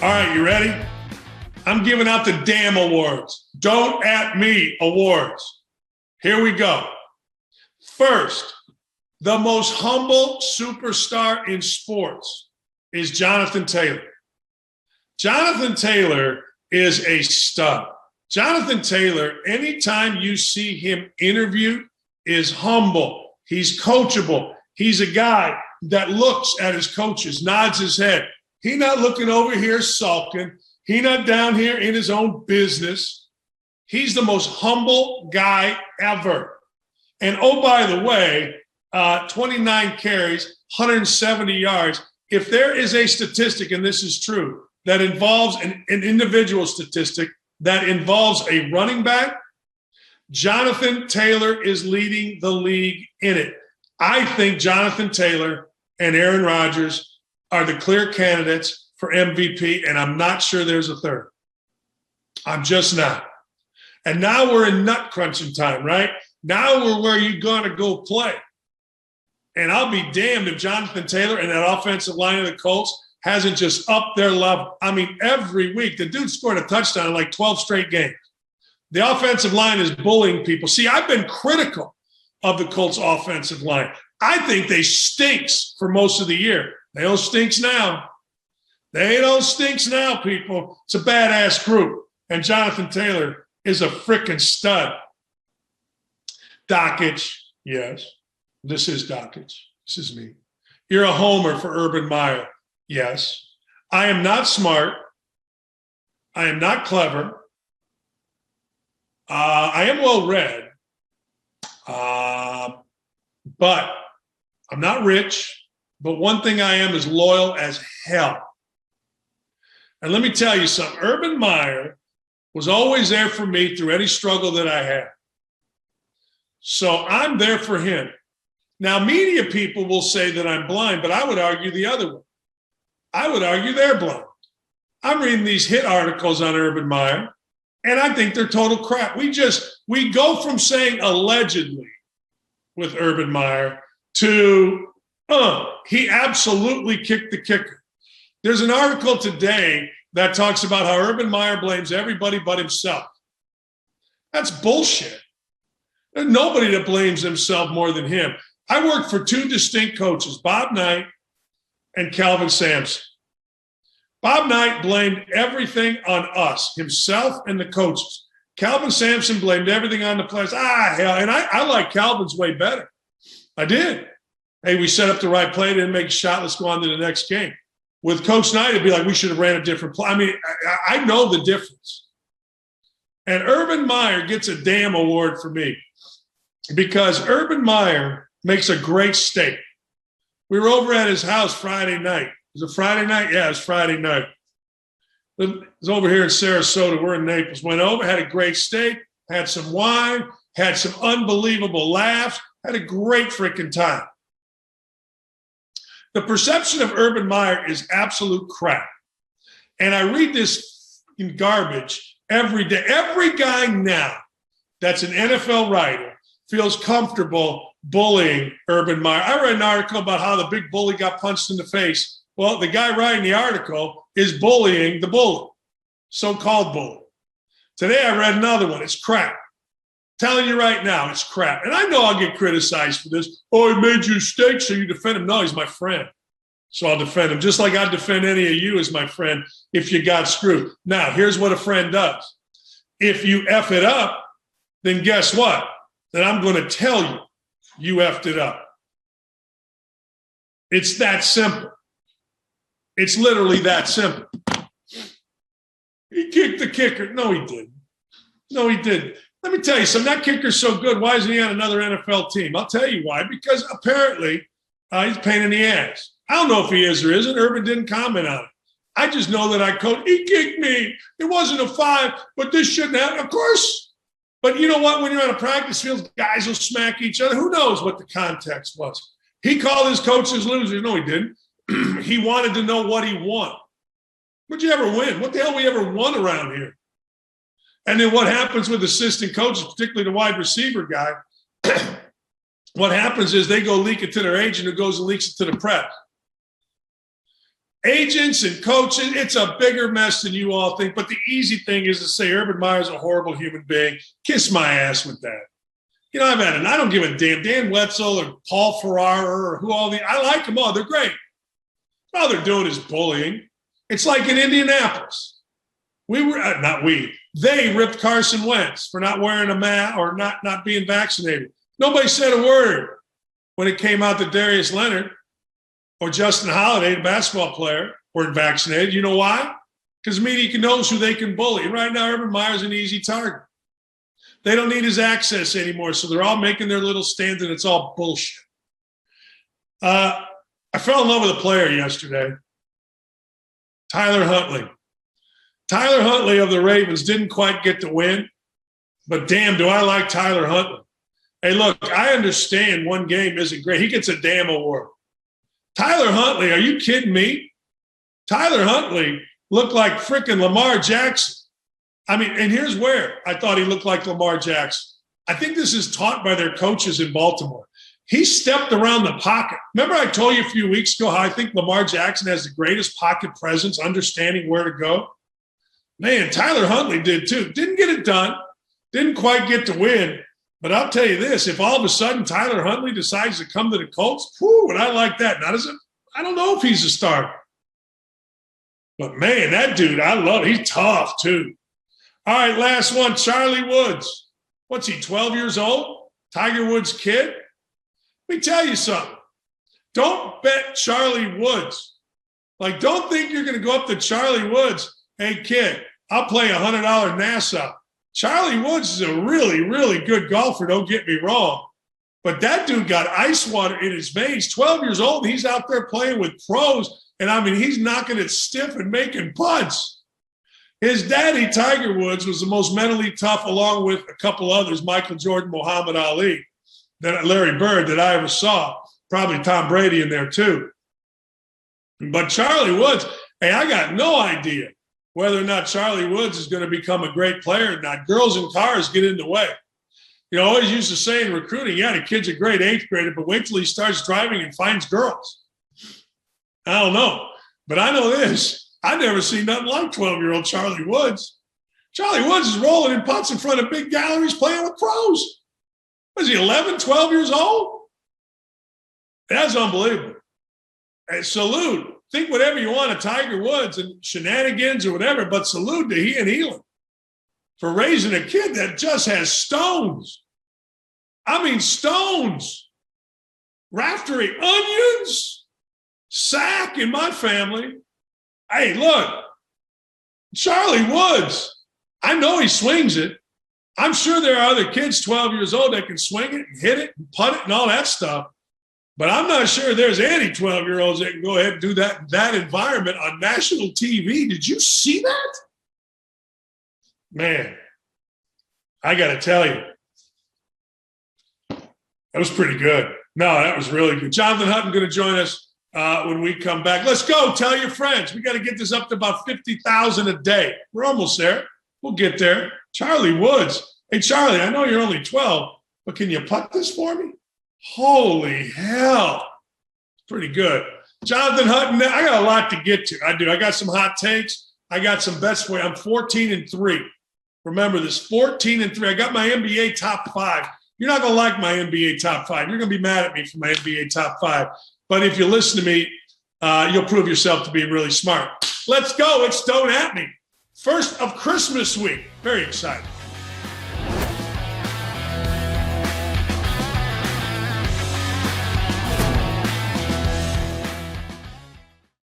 All right, you ready? I'm giving out the damn awards. Don't at me awards. Here we go. First, the most humble superstar in sports is Jonathan Taylor. Jonathan Taylor is a stud. Jonathan Taylor, anytime you see him interviewed, is humble. He's coachable. He's a guy that looks at his coaches, nods his head. He's not looking over here sulking. He's not down here in his own business. He's the most humble guy ever. And oh, by the way, 29 carries, 170 yards. If there is a statistic, and this is true, that involves an individual statistic that involves a running back, Jonathan Taylor is leading the league in it. I think Jonathan Taylor and Aaron Rodgers are the clear candidates for MVP, and I'm not sure there's a third. I'm just not. And now we're in nut crunching time, right? Now we're where you're going to go play. And I'll be damned if Jonathan Taylor and that offensive line of the Colts hasn't just upped their level. I mean, every week, the dude scored a touchdown in like 12 straight games. The offensive line is bullying people. See, I've been critical of the Colts offensive line. I think they stinks for most of the year. They don't stinks now. They don't stinks now, people. It's a badass group. And Jonathan Taylor is a freaking stud. Dakich, yes. This is Dakich. This is me. You're a homer for Urban Meyer. Yes. I am not smart. I am not clever. I am well-read. But I'm not rich. But one thing I am is loyal as hell. And let me tell you something. Urban Meyer was always there for me through any struggle that I had. So I'm there for him. Now, media people will say that I'm blind, but I would argue the other way. I would argue they're blind. I'm reading these hit articles on Urban Meyer, and I think they're total crap. We go from saying allegedly with Urban Meyer to he absolutely kicked the kicker. There's an article today that talks about how Urban Meyer blames everybody but himself. That's bullshit. There's nobody that blames himself more than him. I worked for two distinct coaches, Bob Knight and Calvin Sampson. Bob Knight blamed everything on us, himself and the coaches. Calvin Sampson blamed everything on the players. Hell, and I like Calvin's way better. I did. Hey, we set up the right play, didn't make a shot, let's go on to the next game. With Coach Knight, it'd be like, we should have ran a different play. I mean, I know the difference. And Urban Meyer gets a damn award for me because Urban Meyer makes a great steak. We were over at his house Friday night. Was it Friday night? Yeah, it was Friday night. It was over here in Sarasota. We're in Naples. Went over, had a great steak, had some wine, had some unbelievable laughs, had a great freaking time. The perception of Urban Meyer is absolute crap. And I read this in garbage every day. Every guy now that's an NFL writer feels comfortable bullying Urban Meyer. I read an article about how the big bully got punched in the face. Well, the guy writing the article is bullying the bully, so-called bully. Today I read another one. It's crap. Telling you right now, it's crap. And I know I'll get criticized for this. Oh, he made you a mistake, so you defend him. No, he's my friend. So I'll defend him, just like I'd defend any of you as my friend if you got screwed. Now, here's what a friend does. If you F it up, then guess what? Then I'm going to tell you you effed it up. It's that simple. It's literally that simple. He kicked the kicker. No, he didn't. No, he didn't. Let me tell you something. That kicker's so good. Why isn't he on another NFL team? I'll tell you why. Because apparently he's a pain in the ass. I don't know if he is or isn't. Urban didn't comment on it. I just know that I coached. He kicked me. It wasn't a 5, but this shouldn't happen. Of course. But you know what? When you're on a practice field, guys will smack each other. Who knows what the context was? He called his coaches losers. No, he didn't. He wanted to know what he won. What'd you ever win? What the hell we ever won around here? And then what happens with assistant coaches, particularly the wide receiver guy, what happens is they go leak it to their agent who goes and leaks it to the press. Agents and coaches, it's a bigger mess than you all think. But the easy thing is to say Urban Meyer's a horrible human being. Kiss my ass with that. You know, I've had it. I don't give a damn. Dan Wetzel or Paul Ferrara or who all the – I like them all. They're great. All they're doing is bullying. It's like in Indianapolis. They ripped Carson Wentz for not wearing a mask or not being vaccinated. Nobody said a word when it came out that Darius Leonard or Justin Holiday, the basketball player, weren't vaccinated. You know why? Because the media knows who they can bully. And right now, Urban Meyer's an easy target. They don't need his access anymore, so they're all making their little stands, and it's all bullshit. I fell in love with a player yesterday, Tyler Huntley. Tyler Huntley of the Ravens didn't quite get the win, but damn, do I like Tyler Huntley. Hey, look, I understand one game isn't great. He gets a damn award. Tyler Huntley, are you kidding me? Tyler Huntley looked like freaking Lamar Jackson. I mean, and here's where I thought he looked like Lamar Jackson. I think this is taught by their coaches in Baltimore. He stepped around the pocket. Remember I told you a few weeks ago how I think Lamar Jackson has the greatest pocket presence, understanding where to go? Man, Tyler Huntley did too. Didn't get it done. Didn't quite get to win. But I'll tell you this, if all of a sudden Tyler Huntley decides to come to the Colts, whew, and I like that. I don't know if he's a starter. But, man, that dude, I love it. He's tough, too. All right, last one, Charlie Woods. What's he, 12 years old? Tiger Woods' kid? Let me tell you something. Don't bet Charlie Woods. Like, don't think you're going to go up to Charlie Woods. Hey, kid, I'll play $100 Nassau. Charlie Woods is a really, really good golfer, don't get me wrong. But that dude got ice water in his veins. 12 years old, he's out there playing with pros. And, I mean, he's knocking it stiff and making putts. His daddy, Tiger Woods, was the most mentally tough, along with a couple others, Michael Jordan, Muhammad Ali, Larry Bird, that I ever saw. Probably Tom Brady in there, too. But Charlie Woods, hey, I got no idea whether or not Charlie Woods is going to become a great player or not. Girls in cars get in the way. You know, I always used to say in recruiting, yeah, the kid's a great eighth grader, but wait till he starts driving and finds girls. I don't know. But I know this. I've never seen nothing like 12-year-old Charlie Woods. Charlie Woods is rolling in putts in front of big galleries playing with pros. Was he 11, 12 years old? That's unbelievable. Hey, salute. Think whatever you want of Tiger Woods and shenanigans or whatever, but salute to he and Elon for raising a kid that just has stones. I mean, stones. Raftery onions. Sack in my family. Hey, look, Charlie Woods, I know he swings it. I'm sure there are other kids 12 years old that can swing it and hit it and putt it and all that stuff. But I'm not sure there's any 12-year-olds that can go ahead and do that in that environment on national TV. Did you see that? Man, I got to tell you, that was pretty good. No, that was really good. Jonathan Hutton going to join us when we come back. Let's go. Tell your friends. We got to get this up to about 50,000 a day. We're almost there. We'll get there. Charlie Woods. Hey, Charlie, I know you're only 12, but can you putt this for me? Holy hell. Pretty good. Jonathan Hutton, I got a lot to get to. I do. I got some hot takes. I got some bets for you. I'm 14-3. Remember this, 14-3. I got my NBA top 5. You're not going to like my NBA top 5. You're going to be mad at me for my NBA top 5. But if you listen to me, you'll prove yourself to be really smart. Let's go. It's Don't At Me. First of Christmas week. Very excited.